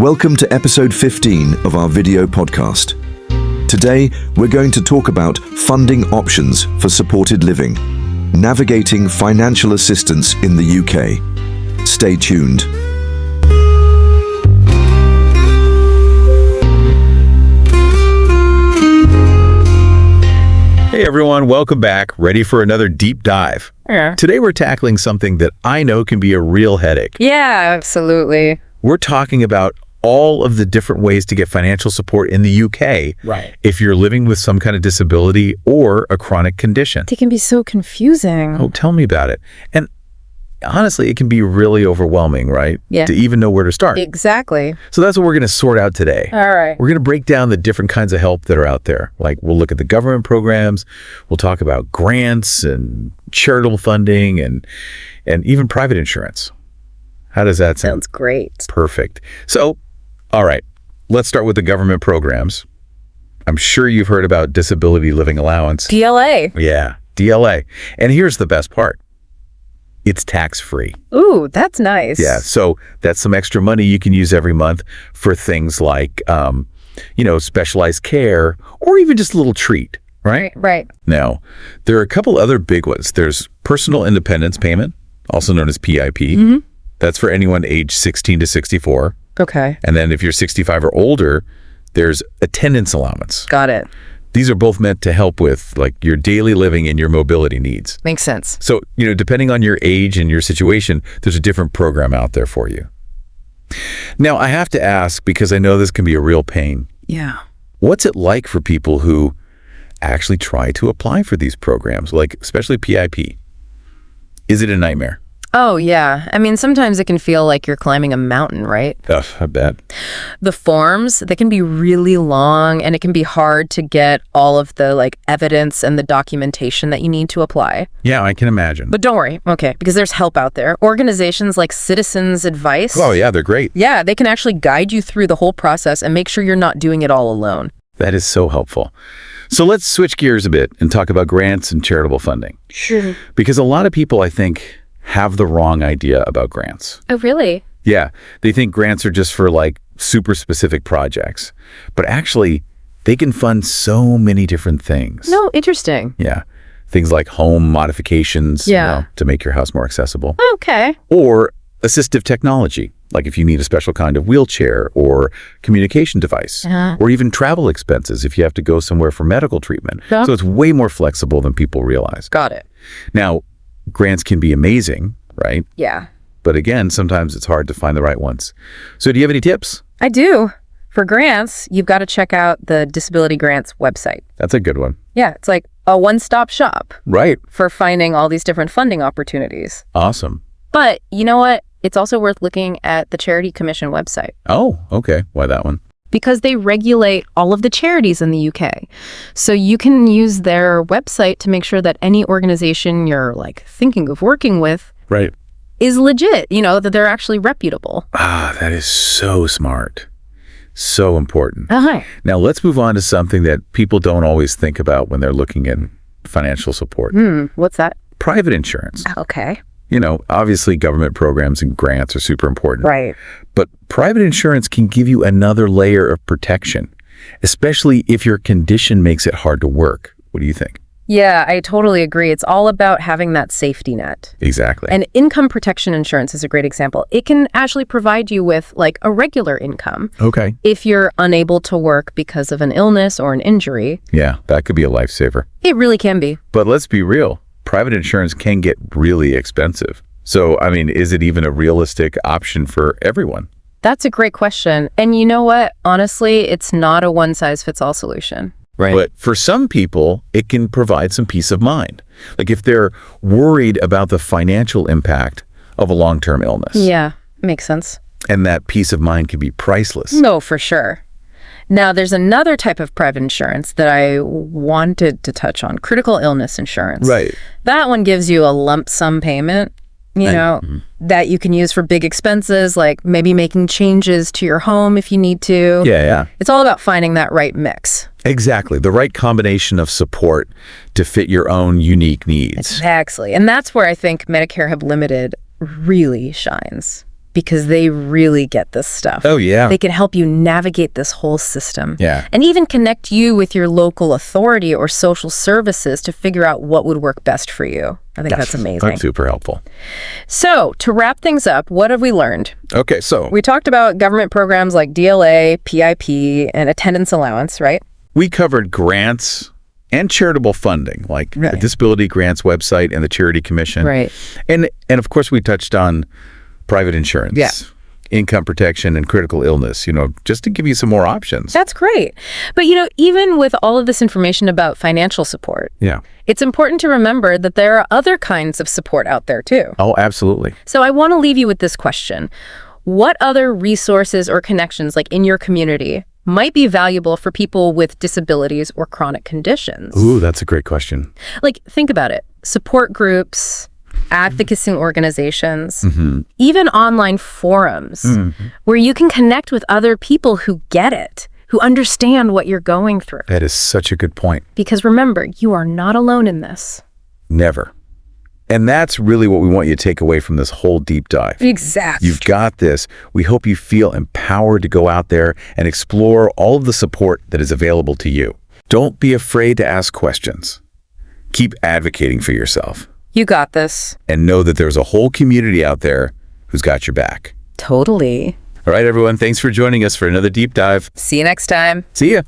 Welcome to episode 15 of our video podcast. Today, we're going to talk about funding options for supported living, navigating financial assistance in the UK. Stay tuned. Hey everyone, welcome back. Ready for another deep dive. Yeah. Today we're tackling something that I know can be a real headache. Yeah, absolutely. We're talking about all of the different ways to get financial support in the UK. Right. If you're living with some kind of disability or a chronic condition. They can be so confusing. Oh, tell me about it. And honestly, it can be really overwhelming, right? Yeah. To even know where to start. Exactly. So that's what we're going to sort out today. All right. We're going to break down the different kinds of help that are out there. Like we'll look at the government programs, we'll talk about grants and charitable funding and even private insurance. How does that sound? Sounds great. Perfect. So, all right, let's start with the government programs. I'm sure you've heard about Disability Living Allowance. DLA. Yeah, DLA. And here's the best part. It's tax-free. Ooh, that's nice. Yeah, so that's some extra money you can use every month for things like, specialized care or even just a little treat, right? Right. Now, there are a couple other big ones. There's personal independence payment, also known as PIP. Mm-hmm. That's for anyone aged 16 to 64. Okay. And then if you're 65 or older, there's attendance allowance. Got it. These are both meant to help with like your daily living and your mobility needs. Makes sense. So, depending on your age and your situation, there's a different program out there for you. Now, I have to ask, because I know this can be a real pain. Yeah. What's it like for people who actually try to apply for these programs, like especially PIP? Is it a nightmare? Oh, yeah. I mean, sometimes it can feel like you're climbing a mountain, right? Ugh, I bet. The forms, they can be really long, and it can be hard to get all of the evidence and the documentation that you need to apply. Yeah, I can imagine. But don't worry, okay, because there's help out there. Organizations like Citizens Advice. Oh, yeah, they're great. Yeah, they can actually guide you through the whole process and make sure you're not doing it all alone. That is so helpful. So let's switch gears a bit and talk about grants and charitable funding. Sure. Because a lot of people, I think, have the wrong idea about grants. Oh, really? Yeah, they think grants are just for super specific projects, but actually they can fund so many different things. No, interesting. Yeah, things like home modifications to make your house more accessible. Okay. Or assistive technology, like if you need a special kind of wheelchair or communication device, or even travel expenses if you have to go somewhere for medical treatment. Yeah. So it's way more flexible than people realize. Got it. Now, grants can be amazing, right? Yeah. But again, sometimes it's hard to find the right ones. So do you have any tips? I do. For grants, you've got to check out the Disability Grants website. That's a good one. Yeah, it's like a one-stop shop Right. for finding all these different funding opportunities. Awesome. But you know what? It's also worth looking at the Charity Commission website Oh, okay. Why that one? because they regulate all of the charities in the UK. So you can use their website to make sure that any organization you're thinking of working with Right. is legit, that they're actually reputable. Ah, that is so smart. So important. Uh-huh. Now let's move on to something that people don't always think about when they're looking at financial support. What's that? Private insurance. Okay. Obviously government programs and grants are super important. Right. But private insurance can give you another layer of protection, especially if your condition makes it hard to work. What do you think? Yeah, I totally agree. It's all about having that safety net. Exactly. And income protection insurance is a great example. It can actually provide you with a regular income Okay. if you're unable to work because of an illness or an injury. Yeah, that could be a lifesaver. It really can be. But let's be real. Private insurance can get really expensive. So, is it even a realistic option for everyone? That's a great question. And you know what? Honestly, it's not a one-size-fits-all solution. Right. But for some people, it can provide some peace of mind. Like if they're worried about the financial impact of a long-term illness. Yeah, makes sense. And that peace of mind can be priceless. No, for sure. Now, there's another type of private insurance that I wanted to touch on, critical illness insurance. Right. That one gives you a lump sum payment, that you can use for big expenses, like maybe making changes to your home if you need to. Yeah. It's all about finding that right mix. Exactly. The right combination of support to fit your own unique needs. Exactly. And that's where I think MedicareHub Limited really shines. because they really get this stuff. Oh, yeah. They can help you navigate this whole system. Yeah. And even connect you with your local authority or social services to figure out what would work best for you. I think that's amazing. That's super helpful. So, to wrap things up, what have we learned? Okay, so We talked about government programs like DLA, PIP, and attendance allowance, right? we covered grants and charitable funding, like the Disability Grants website and the Charity Commission. Right. And of course, we touched on private insurance, income protection, and critical illness, just to give you some more options. That's great. But, even with all of this information about financial support, it's important to remember that there are other kinds of support out there, too. Oh, absolutely. So I want to leave you with this question. What other resources or connections, like in your community, might be valuable for people with disabilities or chronic conditions? Ooh, that's a great question. Like, think about it. Support groups, advocacy organizations, even online forums where you can connect with other people who get it, who understand what you're going through. That is such a good point. Because remember, you are not alone in this. Never. And that's really what we want you to take away from this whole deep dive. Exactly. You've got this. We hope you feel empowered to go out there and explore all of the support that is available to you. Don't be afraid to ask questions. Keep advocating for yourself. You got this. And know that there's a whole community out there who's got your back. Totally. All right, everyone. Thanks for joining us for another deep dive. See you next time. See ya.